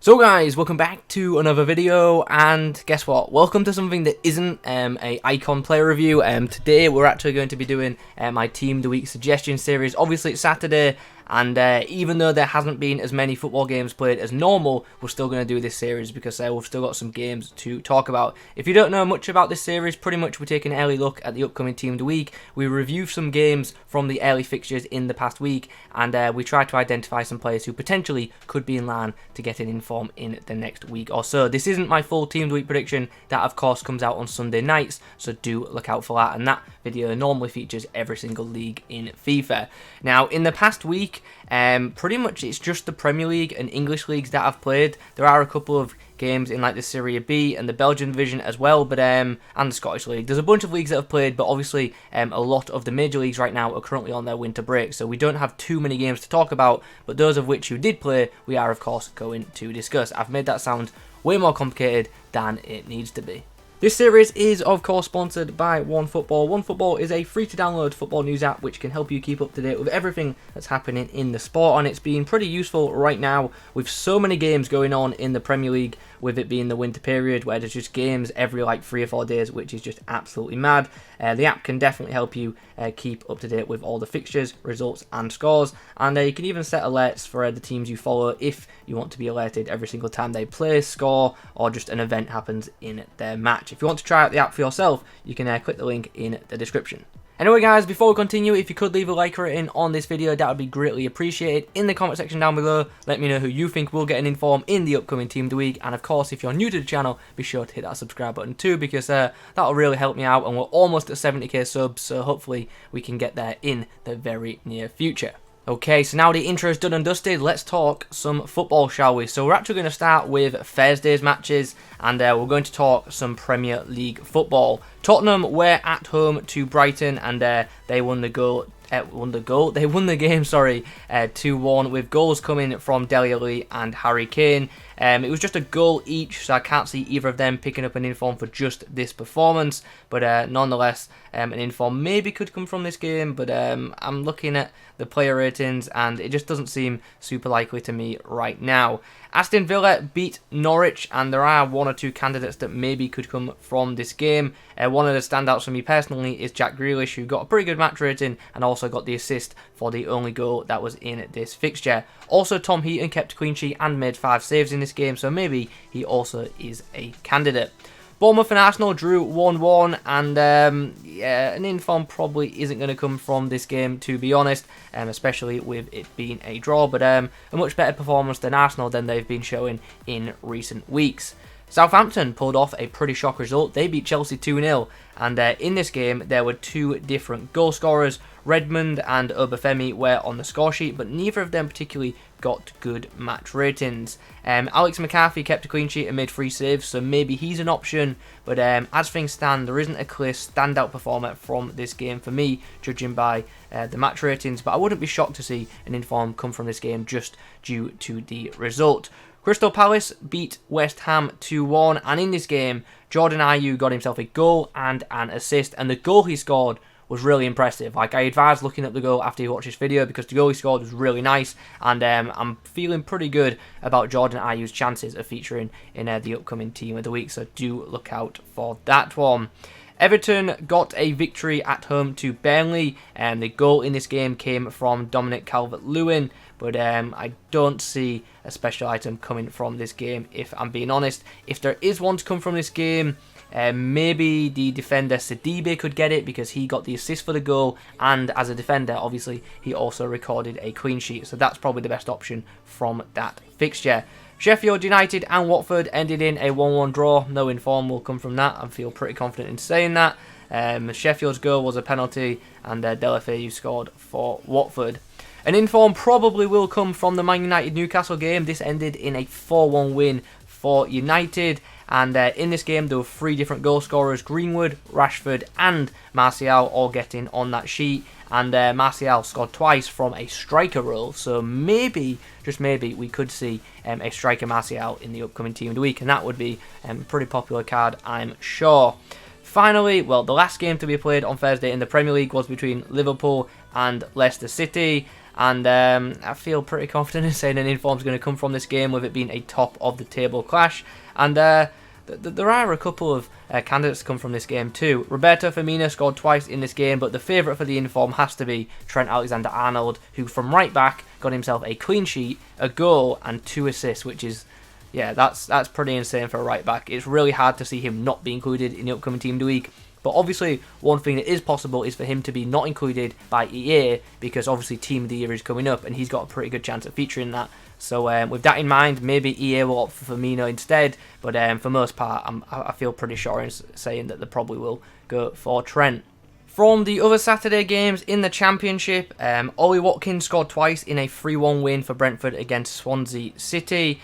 So guys, welcome back to another video, and guess what? Welcome to something that isn't a icon player review. Today we're actually going to be doing my Team of the Week suggestion series. Obviously it's Saturday, and even though there hasn't been as many football games played as normal, we're still going to do this series because we've still got some games to talk about. If you don't know much about this series, pretty much we take an early look at the upcoming Team of the Week. We review some games from the early fixtures in the past week, and we try to identify some players who potentially could be in line to get in form in the next week or so. This isn't my full Team of the Week prediction. That of course comes out on Sunday nights, so do look out for that, and that video normally features every single league in FIFA. Now in the past week, pretty much it's just the Premier League and English leagues that I've played. There are a couple of games in like the Serie B and the Belgian division as well, but and the Scottish League. There's a bunch of leagues that have played, but obviously a lot of the major leagues right now are currently on their winter break, so we don't have too many games to talk about, but those of which you did play, we are of course going to discuss. I've made that sound way more complicated than it needs to be. This series is of course sponsored by OneFootball. OneFootball is a free to download football news app which can help you keep up to date with everything that's happening in the sport, and it's been pretty useful right now with so many games going on in the Premier League, with it being the winter period where there's just games every like 3 or 4 days, which is just absolutely mad. The app can definitely help you keep up to date with all the fixtures, results and scores, and you can even set alerts for the teams you follow if you want to be alerted every single time they play, score, or just an event happens in their match. If you want to try out the app for yourself, you can click the link in the description. Anyway guys, before we continue, if you could leave a like rating on this video, that would be greatly appreciated. In the comment section down below, let me know who you think will get an inform in the upcoming Team of the Week, and of course if you're new to the channel, be sure to hit that subscribe button too, because that'll really help me out, and we're almost at 70k subs, so hopefully we can get there in the very near future. Okay, so now the intro is done and dusted, let's talk some football, shall we? So we're actually going to start with Thursday's matches, and we're going to talk some Premier League football. Tottenham were at home to Brighton, and they won the goal. They won the game, 2-1, with goals coming from Dele Alli and Harry Kane. It was just a goal each, so I can't see either of them picking up an inform for just this performance, but nonetheless, an inform maybe could come from this game, but I'm looking at the player ratings and it just doesn't seem super likely to me right now. Aston Villa beat Norwich, and there are 1 or 2 candidates that maybe could come from this game. One of the standouts for me personally is Jack Grealish, who got a pretty good match rating and also got the assist for the only goal that was in this fixture. Also, Tom Heaton kept a clean sheet and made 5 saves in this game, so maybe he also is a candidate. Bournemouth and Arsenal drew 1-1, and yeah, an inform probably isn't going to come from this game, to be honest, especially with it being a draw, but a much better performance than Arsenal than they've been showing in recent weeks. Southampton pulled off a pretty shock result. They beat Chelsea 2-0, and in this game there were 2 different goal scorers. Redmond and Obafemi were on the score sheet, but neither of them particularly got good match ratings. Alex McCarthy kept a clean sheet and made 3 saves, so maybe he's an option, but as things stand, there isn't a clear standout performer from this game for me, judging by the match ratings, but I wouldn't be shocked to see an inform come from this game just due to the result. Crystal Palace beat West Ham 2-1, and in this game, Jordan Ayew got himself a goal and an assist, and the goal he scored was really impressive. Like, I advise looking up the goal after you watch this video, because the goal he scored was really nice, and I'm feeling pretty good about Jordan Ayew's chances of featuring in the upcoming Team of the Week, so do look out for that one. Everton got a victory at home to Burnley, and the goal in this game came from Dominic Calvert-Lewin, but I don't see a special item coming from this game, if I'm being honest. If there is one to come from this game, maybe the defender Sidibe could get it, because he got the assist for the goal, and as a defender obviously he also recorded a clean sheet, so that's probably the best option from that fixture. Sheffield United and Watford ended in a 1-1 draw. No inform will come from that, I feel pretty confident in saying that. Sheffield's goal was a penalty, and Delafeu scored for Watford. An inform probably will come from the Man United-Newcastle game. This ended in a 4-1 win for United, and in this game there were 3 different goal scorers: Greenwood, Rashford and Martial all getting on that sheet, and Martial scored twice from a striker role, so maybe, just maybe, we could see a striker Martial in the upcoming Team of the Week, and that would be a pretty popular card, I'm sure. Finally, well, the last game to be played on Thursday in the Premier League was between Liverpool and Leicester City, and I feel pretty confident in saying an inform is going to come from this game, with it being a top of the table clash. And there are a couple of candidates to come from this game too. Roberto Firmino scored twice in this game, but the favourite for the inform has to be Trent Alexander-Arnold, who from right back got himself a clean sheet, a goal and 2 assists, which is, yeah, that's pretty insane for a right back. It's really hard to see him not be included in the upcoming Team of the Week. But obviously, one thing that is possible is for him to be not included by EA, because obviously Team of the Year is coming up, and he's got a pretty good chance of featuring that. So with that in mind, maybe EA will opt for Firmino instead. But for most part, I feel pretty sure in saying that they probably will go for Trent. From the other Saturday games in the Championship, Ollie Watkins scored twice in a 3-1 win for Brentford against Swansea City.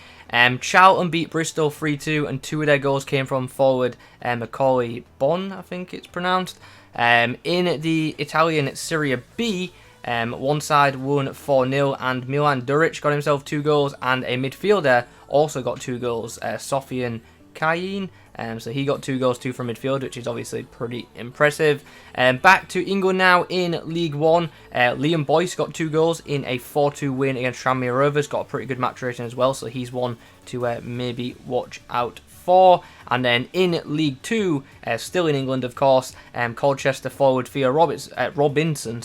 Charlton beat Bristol 3-2, and 2 of their goals came from forward Macaulay Bonne, I think it's pronounced. In the Italian Serie B, one side won 4-0, and Milan Duric got himself 2 goals, and a midfielder also got 2 goals, Sofian Kayin. So he got 2 goals too from midfield, which is obviously pretty impressive. Back to England now in League One. Liam Boyce got 2 goals in a 4-2 win against Tranmere Rovers. Got a pretty good match rating as well, so he's one to maybe watch out for. And then in League 2, still in England of course, Colchester forward Theo Robinson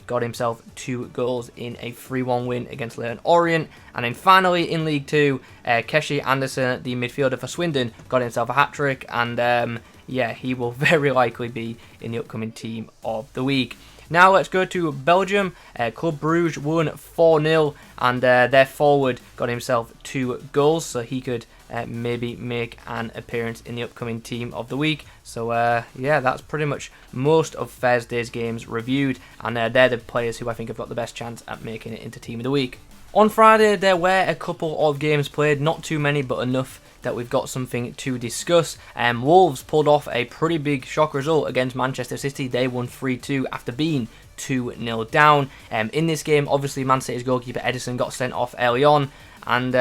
got himself 2 goals in a 3-1 win against Leyton Orient. And then finally in League 2, Keshi Anderson, the midfielder for Swindon, got himself a hat-trick, and yeah, he will very likely be in the upcoming Team of the Week. Now let's go to Belgium. Club Brugge won 4-0, and their forward got himself 2 goals, so he could maybe make an appearance in the upcoming Team of the Week. So yeah, that's pretty much most of Thursday's games reviewed, and they're the players who I think have got the best chance at making it into Team of the Week. On Friday, there were a couple of games played, not too many, but enough that we've got something to discuss. Wolves pulled off a pretty big shock result against Manchester City. They won 3-2 after being 2-0 down. In this game, obviously, Man City's goalkeeper Edison got sent off early on, and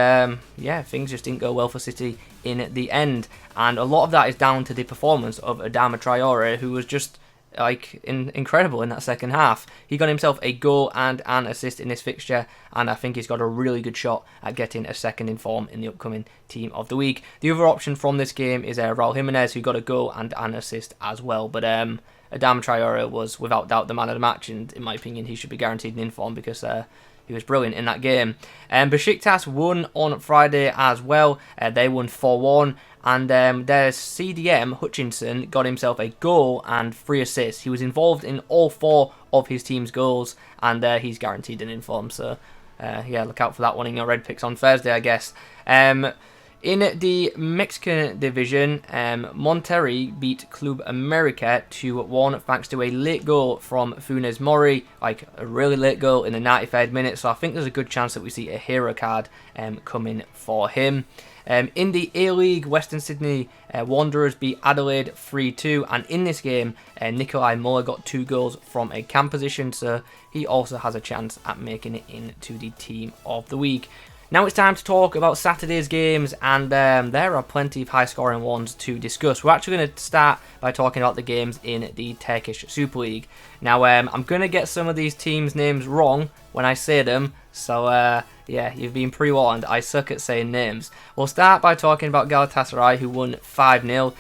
yeah, things just didn't go well for City in the end. And a lot of that is down to the performance of Adama Traore, who was just incredible in that second half. He got himself a goal and an assist in this fixture, and I think he's got a really good shot at getting a second in form in the upcoming Team of the Week. The other option from this game is Raul Jimenez, who got a goal and an assist as well. But Adama Traore was without doubt the man of the match, and in my opinion he should be guaranteed an inform because he was brilliant in that game. Besiktas won on Friday as well. They won 4-1. And their CDM, Hutchinson, got himself a goal and 3 assists. He was involved in all 4 of his team's goals, and he's guaranteed an inform. So, yeah, look out for that one in your red picks on Thursday, I guess. In the Mexican division, Monterrey beat Club America 2-1 thanks to a late goal from Funes Mori, like a really late goal in the 93rd minute. So I think there's a good chance that we see a hero card coming for him. In the A-League, Western Sydney Wanderers beat Adelaide 3-2, and in this game, Nikolai Muller got 2 goals from a camp position, so he also has a chance at making it into the Team of the Week. Now it's time to talk about Saturday's games, and there are plenty of high-scoring ones to discuss. We're actually going to start by talking about the games in the Turkish Super League. Now, I'm going to get some of these teams' names wrong when I say them, so yeah, you've been pre-warned. I suck at saying names. We'll start by talking about Galatasaray, who won 5-0.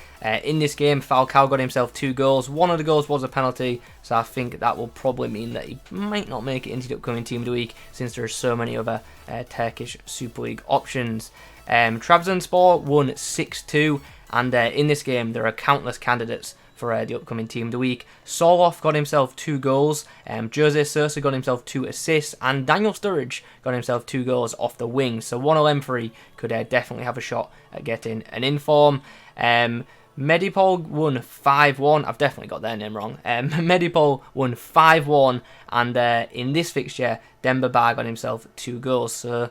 In this game, Falcao got himself 2 goals. One of the goals was a penalty, so I think that will probably mean that he might not make it into the upcoming Team of the Week, since there are so many other Turkish Super League options. Trabzonspor won 6-2, and in this game, there are countless candidates for the upcoming Team of the Week. Soloff got himself 2 goals, Jose Sosa got himself 2 assists, and Daniel Sturridge got himself 2 goals off the wing. So one of them 3 could definitely have a shot at getting an inform. Medipol won 5-1. I've definitely got their name wrong. Medipol won 5-1, and in this fixture, Demba Ba got himself 2 goals, so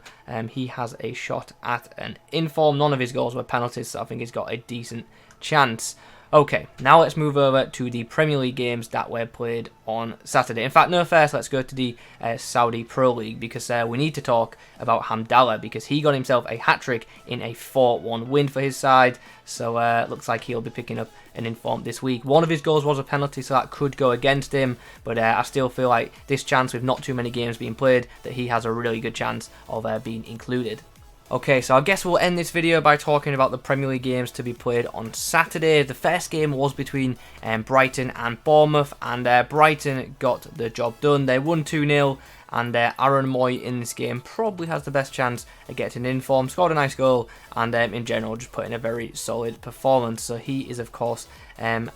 he has a shot at an inform. None of his goals were penalties, so I think he's got a decent chance. Okay, now let's move over to the Premier League games that were played on Saturday. In fact, no, first let's go to the Saudi Pro League, because we need to talk about Hamdallah, because he got himself a hat-trick in a 4-1 win for his side. So looks like he'll be picking up an inform this week. One of his goals was a penalty, so that could go against him, but I still feel like this chance, with not too many games being played, that he has a really good chance of being included. Okay, so I guess we'll end this video by talking about the Premier League games to be played on Saturday. The first game was between Brighton and Bournemouth, and Brighton got the job done. They won 2-0, and Aaron Moy in this game probably has the best chance of getting in form. Scored a nice goal, and in general just put in a very solid performance. So he is, of course, an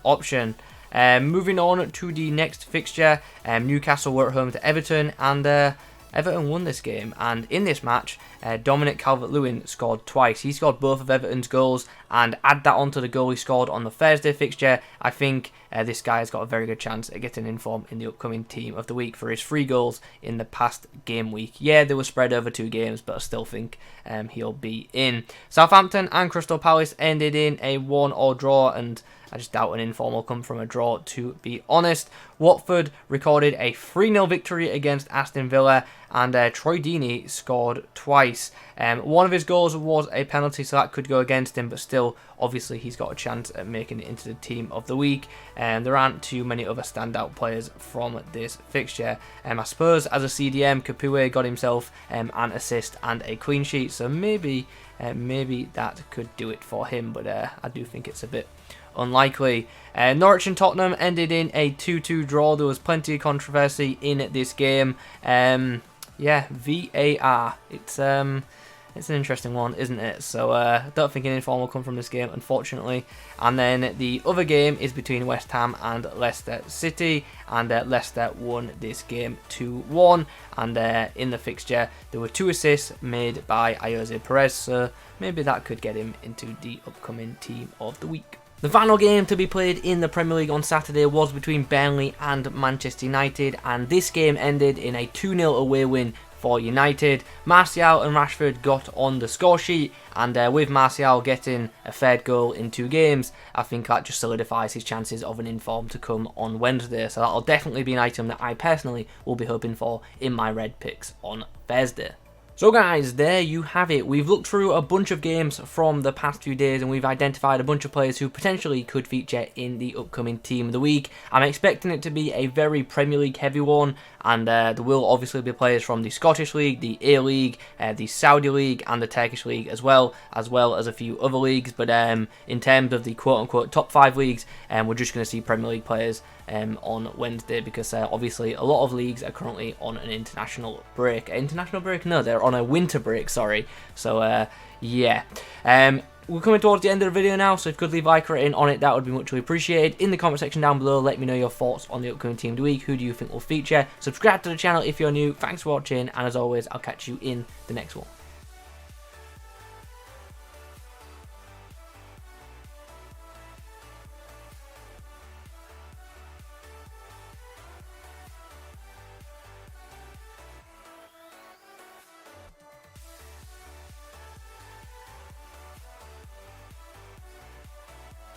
option. Moving on to the next fixture, Newcastle were at home to Everton, and Everton won this game, and in this match, Dominic Calvert-Lewin scored twice. He scored both of Everton's goals, and add that onto the goal he scored on the Thursday fixture, I think this guy has got a very good chance at getting in form in the upcoming Team of the Week for his 3 goals in the past game week. Yeah, they were spread over 2 games, but I still think he'll be in. Southampton and Crystal Palace ended in a 1-1 draw, and I just doubt an inform will come from a draw, to be honest. Watford recorded a 3-0 victory against Aston Villa, and Troy Deeney scored twice. One of his goals was a penalty, so that could go against him, but still, obviously, he's got a chance at making it into the Team of the Week. There aren't too many other standout players from this fixture. I suppose as a CDM, Capoue got himself an assist and a clean sheet, so maybe that could do it for him, but I do think it's a bit unlikely. Norwich and Tottenham ended in a 2-2 draw. There was plenty of controversy in this game. Yeah, VAR. It's an interesting one, isn't it? So I don't think an inform will come from this game, unfortunately. And then the other game is between West Ham and Leicester City, and Leicester won this game 2-1. And in the fixture, there were 2 assists made by Ayoze Perez, so maybe that could get him into the upcoming Team of the Week. The final game to be played in the Premier League on Saturday was between Burnley and Manchester United, and this game ended in a 2-0 away win for United. Martial and Rashford got on the score sheet, and with Martial getting a 3rd goal in 2 games, I think that just solidifies his chances of an inform to come on Wednesday. So that'll definitely be an item that I personally will be hoping for in my red picks on Thursday. So guys, there you have it. We've looked through a bunch of games from the past few days, and we've identified a bunch of players who potentially could feature in the upcoming Team of the Week. I'm expecting it to be a very Premier League heavy one, and there will obviously be players from the Scottish League, the A-League, the Saudi League, and the Turkish League as well as a few other leagues. But in terms of the quote-unquote top 5 leagues, we're just going to see Premier League players on Wednesday, because obviously a lot of leagues are currently on an international break. International break? No, they're on a winter break, sorry. So, yeah. We're coming towards the end of the video now, so if you could leave a like rating on it, that would be muchly appreciated. In the comment section down below, let me know your thoughts on the upcoming Team of the Week. Who do you think will feature? Subscribe to the channel if you're new. Thanks for watching, and as always, I'll catch you in the next one.